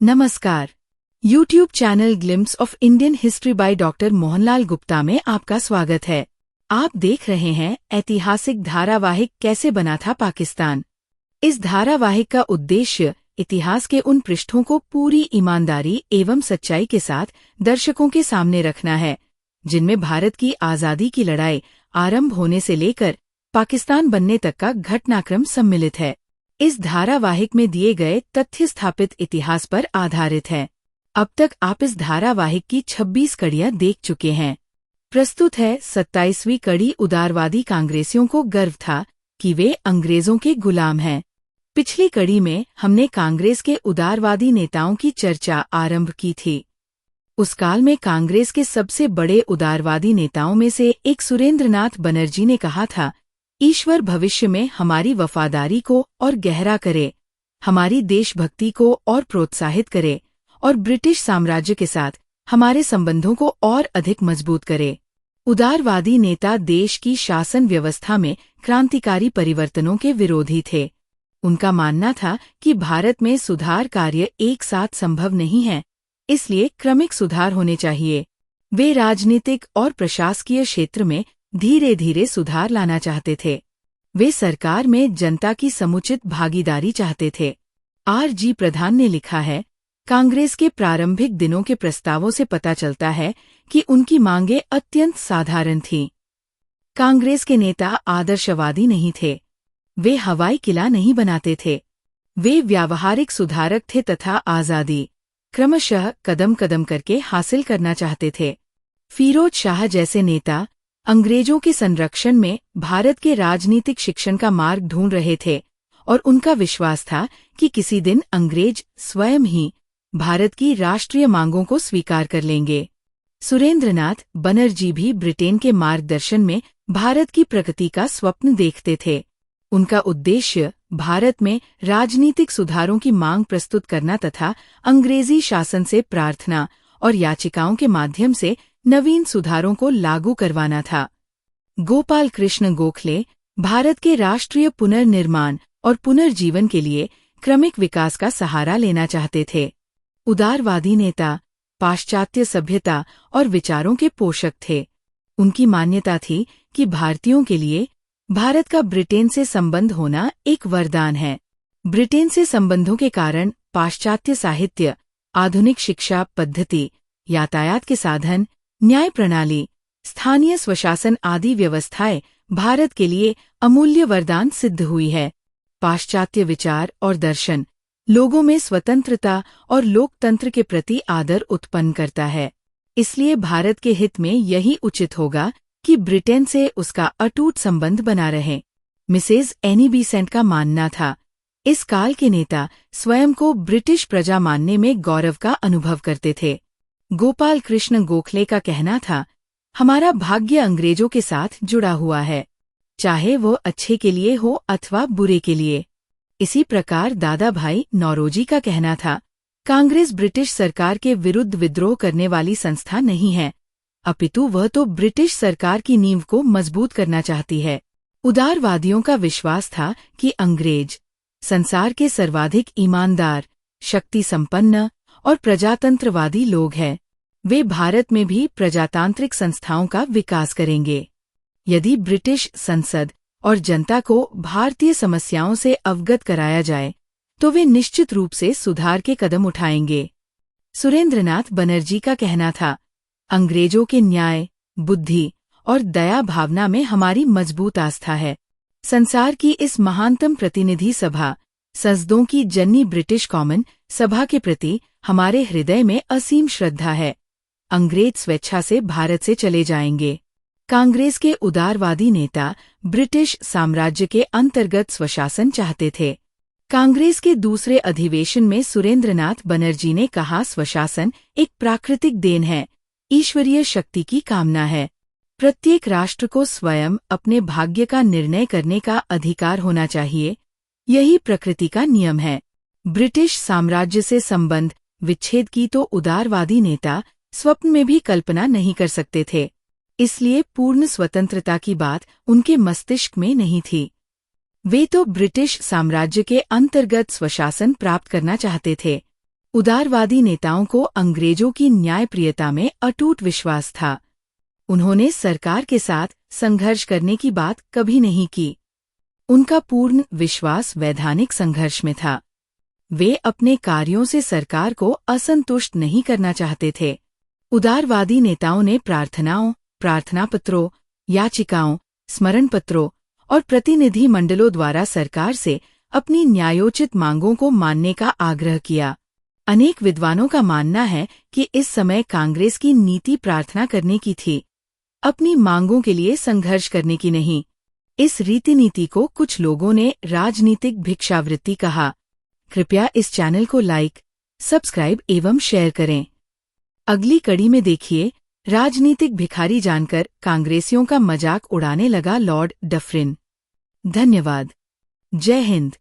नमस्कार। YouTube channel glimpse of Indian history by doctor Mohanlal Gupta में आपका स्वागत है। आप देख रहे हैं ऐतिहासिक धारावाहिक कैसे बना था पाकिस्तान। इस धारावाहिक का उद्देश्य इतिहास के उन पृष्ठों को पूरी ईमानदारी एवं सच्चाई के साथ दर्शकों के सामने रखना है, जिनमें भारत की आज़ादी की लड़ाई आरंभ होने से लेकर पाकिस्तान बनने तक का घटनाक्रम सम्मिलित है। इस धारावाहिक में दिए गए तथ्य स्थापित इतिहास पर आधारित है। अब तक आप इस धारावाहिक की 26 कड़ियां देख चुके हैं। प्रस्तुत है 27वीं कड़ी। उदारवादी कांग्रेसियों को गर्व था कि वे अंग्रेजों के गुलाम हैं। पिछली कड़ी में हमने कांग्रेस के उदारवादी नेताओं की चर्चा आरंभ की थी। उस काल में कांग्रेस के सबसे बड़े उदारवादी नेताओं में से एक सुरेंद्रनाथ बनर्जी ने कहा था, ईश्वर भविष्य में हमारी वफादारी को और गहरा करे, हमारी देशभक्ति को और प्रोत्साहित करे और ब्रिटिश साम्राज्य के साथ हमारे संबंधों को और अधिक मजबूत करे। उदारवादी नेता देश की शासन व्यवस्था में क्रांतिकारी परिवर्तनों के विरोधी थे। उनका मानना था कि भारत में सुधार कार्य एक साथ संभव नहीं है, इसलिए क्रमिक सुधार होने चाहिए। वे राजनीतिक और प्रशासकीय क्षेत्र में धीरे धीरे सुधार लाना चाहते थे। वे सरकार में जनता की समुचित भागीदारी चाहते थे। R.G. प्रधान ने लिखा है, कांग्रेस के प्रारंभिक दिनों के प्रस्तावों से पता चलता है कि उनकी मांगें अत्यंत साधारण थीं। कांग्रेस के नेता आदर्शवादी नहीं थे। वे हवाई किला नहीं बनाते थे। वे व्यावहारिक सुधारक थे तथा आज़ादी क्रमशः कदम कदम करके हासिल करना चाहते थे। फिरोज शाह जैसे नेता अंग्रेजों के संरक्षण में भारत के राजनीतिक शिक्षण का मार्ग ढूंढ रहे थे और उनका विश्वास था कि किसी दिन अंग्रेज स्वयं ही भारत की राष्ट्रीय मांगों को स्वीकार कर लेंगे। सुरेंद्रनाथ बनर्जी भी ब्रिटेन के मार्गदर्शन में भारत की प्रगति का स्वप्न देखते थे। उनका उद्देश्य भारत में राजनीतिक सुधारों की मांग प्रस्तुत करना तथा अंग्रेजी शासन से प्रार्थना और याचिकाओं के माध्यम से नवीन सुधारों को लागू करवाना था। गोपाल कृष्ण गोखले भारत के राष्ट्रीय पुनर्निर्माण और पुनर्जीवन के लिए क्रमिक विकास का सहारा लेना चाहते थे। उदारवादी नेता पाश्चात्य सभ्यता और विचारों के पोषक थे। उनकी मान्यता थी कि भारतीयों के लिए भारत का ब्रिटेन से संबंध होना एक वरदान है। ब्रिटेन से संबंधों के कारण पाश्चात्य साहित्य, आधुनिक शिक्षा पद्धति, यातायात के साधन, न्याय प्रणाली, स्थानीय स्वशासन आदि व्यवस्थाएं भारत के लिए अमूल्य वरदान सिद्ध हुई है। पाश्चात्य विचार और दर्शन लोगों में स्वतंत्रता और लोकतंत्र के प्रति आदर उत्पन्न करता है। इसलिए भारत के हित में यही उचित होगा कि ब्रिटेन से उसका अटूट संबंध बना रहे। मिसेज एनी बीसेंट का मानना था, इस काल के नेता स्वयं को ब्रिटिश प्रजा मानने में गौरव का अनुभव करते थे। गोपाल कृष्ण गोखले का कहना था, हमारा भाग्य अंग्रेजों के साथ जुड़ा हुआ है, चाहे वो अच्छे के लिए हो अथवा बुरे के लिए। इसी प्रकार दादा भाई नौरोजी का कहना था, कांग्रेस ब्रिटिश सरकार के विरुद्ध विद्रोह करने वाली संस्था नहीं है, अपितु वह तो ब्रिटिश सरकार की नींव को मजबूत करना चाहती है। उदारवादियों का विश्वास था कि अंग्रेज संसार के सर्वाधिक ईमानदार, शक्ति संपन्न और प्रजातंत्रवादी लोग हैं। वे भारत में भी प्रजातांत्रिक संस्थाओं का विकास करेंगे। यदि ब्रिटिश संसद और जनता को भारतीय समस्याओं से अवगत कराया जाए तो वे निश्चित रूप से सुधार के कदम उठाएंगे। सुरेंद्रनाथ बनर्जी का कहना था, अंग्रेजों के न्याय, बुद्धि और दया भावना में हमारी मजबूत आस्था है। संसार की इस महानतम प्रतिनिधि सभा, संसदों की जननी ब्रिटिश कॉमन सभा के प्रति हमारे हृदय में असीम श्रद्धा है। अंग्रेज स्वेच्छा से भारत से चले जाएंगे। कांग्रेस के उदारवादी नेता ब्रिटिश साम्राज्य के अंतर्गत स्वशासन चाहते थे। कांग्रेस के दूसरे अधिवेशन में सुरेंद्रनाथ बनर्जी ने कहा, स्वशासन एक प्राकृतिक देन है, ईश्वरीय शक्ति की कामना है। प्रत्येक राष्ट्र को स्वयं अपने भाग्य का निर्णय करने का अधिकार होना चाहिए, यही प्रकृति का नियम है। ब्रिटिश साम्राज्य से संबंध विच्छेद की तो उदारवादी नेता स्वप्न में भी कल्पना नहीं कर सकते थे, इसलिए पूर्ण स्वतंत्रता की बात उनके मस्तिष्क में नहीं थी। वे तो ब्रिटिश साम्राज्य के अंतर्गत स्वशासन प्राप्त करना चाहते थे। उदारवादी नेताओं को अंग्रेजों की न्यायप्रियता में अटूट विश्वास था। उन्होंने सरकार के साथ संघर्ष करने की बात कभी नहीं की। उनका पूर्ण विश्वास वैधानिक संघर्ष में था। वे अपने कार्यों से सरकार को असंतुष्ट नहीं करना चाहते थे। उदारवादी नेताओं ने प्रार्थनाओं, प्रार्थना पत्रों, याचिकाओं, स्मरण पत्रों और प्रतिनिधि मंडलों द्वारा सरकार से अपनी न्यायोचित मांगों को मानने का आग्रह किया। अनेक विद्वानों का मानना है कि इस समय कांग्रेस की नीति प्रार्थना करने की थी, अपनी मांगों के लिए संघर्ष करने की नहीं। इस रीति-नीति को कुछ लोगों ने राजनीतिक भिक्षावृत्ति कहा। कृपया इस चैनल को लाइक, सब्सक्राइब एवं शेयर करें। अगली कड़ी में देखिए, राजनीतिक भिखारी जानकर कांग्रेसियों का मजाक उड़ाने लगा लॉर्ड डफरिन। धन्यवाद। जय हिंद।